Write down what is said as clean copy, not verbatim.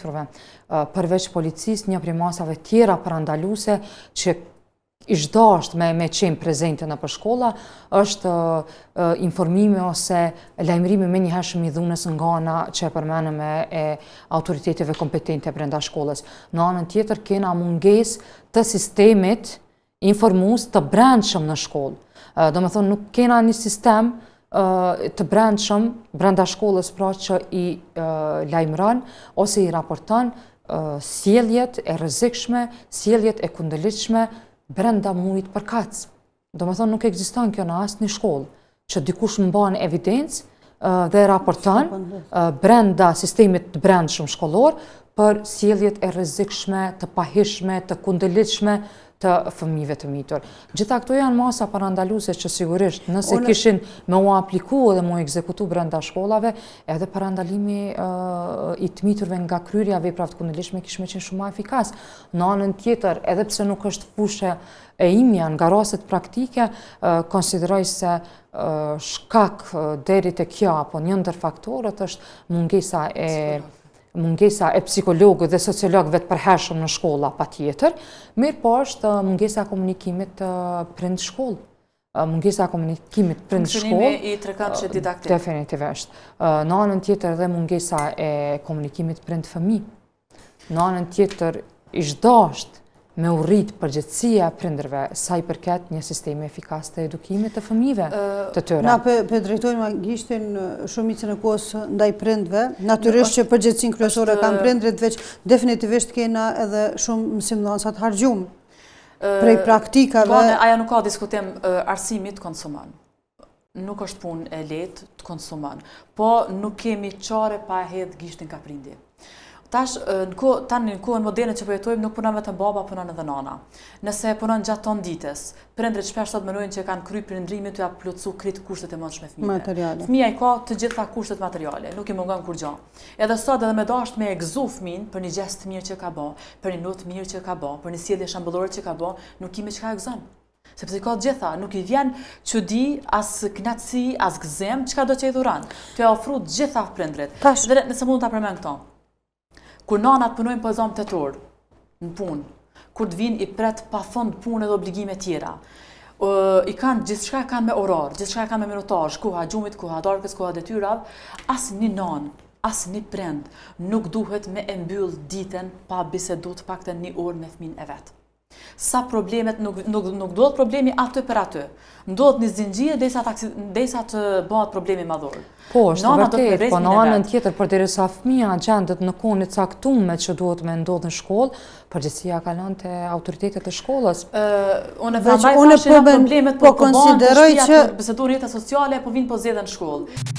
rriturve. Përveç policisë, një prej masave tjera parandaluese që ishdasht me qenë prezente në për shkolla, është informimi ose lajmërimi me njëhershëm i dhunës nga ana që e përmenëm e autoriteteve kompetente brenda shkollës. Në anën tjetër, kena mungesë të sistemit informues të brendshëm në shkollë. Do me thonë, nuk kena një sistem të brendshëm brenda shkollës pra që i lajmëron ose i raporton sjelljet e rrezikshme, sjelljet e kundërligjshme brenda mujit përkatës. Do me thonë, nuk ekziston kjo në asnjë shkollë, që dikush mban evidencë dhe raporton brenda sistemit të brendshëm shkollor për sjelljet e rrezikshme, të pahishme, të kundërligjshme të fëmijëve të mitur. Gjitha këto janë masa parandaluese që sigurisht nëse kishin me u apliku dhe me u ekzekutu brenda shkollave, edhe parandalimi i të miturve nga kryerja veprave të kundërligjshme kishte qenë shumë më efikas. Në anën tjetër, edhe pse nuk është fushë e imja nga rastet praktike, konsideroj se shkak deri te kjo apo një ndër faktorët është mungesa e psikologëve dhe sociologëve të përhershëm në shkolla patjetër, mirë po është mungesa e komunikimit prind-shkollë. Mungesa e komunikimit prind-shkollë. Funksionimi i trekanshit didaktik. Definitivisht. Në anën tjetër dhe mungesa e komunikimit prind-fëmijë. Në anën tjetër ishdasht me u rrit përgjegjësia e prindërve sa i përket një sistemi efikas të edukimit të fëmijëve të tyre. Na për drejtojnë magjishtin shumicën e kohës ndaj prindve, natyrisht që përgjegjësinë kryesore kanë prindrit, veç definitivisht kena edhe shumë mësimdhënësa të harxhum prej praktikave. Aja nuk ka diskutim, arsimit konsumon. Nuk është punë e lehtë të konsumon, po nuk kemi çare pa hedh gishtin ka prindi. Tash, tani në kohën moderne që po jetojmë, nuk punon vetëm baba, punon edhe nana. Nëse punon gjatë ton ditës, prindrit shpesh sot mendojnë që kanë kryer prindrimin të ja plotsu krejt kushtet e mundshme fëmijëve. Fëmia i ka të gjitha kushtet materiale, nuk i mungon kur gjë. Edhe sot edhe me dashur me gëzu fëmin për një gjest të mirë që ka bë, për një notë mirë që ka bë, për një sjellje shembullore që ka bë, nuk i me çka e gëzon. Sepse ka të gjitha, nuk i vjen çudi, as kënaqësi, as gëzim, çka do që i dhuron. Të ja ofru të gjitha prindrit. Dhe nëse mund ta përmend këto. Kur nanat punojnë për zonë tetor, në punë, kur të vinë i pret pa fund punë dhe obligime tjera, gjithçka kanë me orar, gjithçka kanë me minutazh, koha gjumit, koha darkës, koha detyrave, as një nanë, as një prind nuk duhet me e mbyll ditën pa bisedu të paktën një orë me fëmin e vet. Sa problemet, nuk ndodh problemi aty për aty. Ndodh një zinxhir derisa të bëhet problemi madhor. Po, është vërtet, po në anën tjetër, përderisa fëmia gjendet në kohën e caktuar që duhet me ndodhë në shkollë, përgjegjësia kalon te autoritetet e shkollës. Unë prandaj thashë problemet po konsideroj që bisedojnë rrjete sociale po vinë po zgjedhen në shkollë.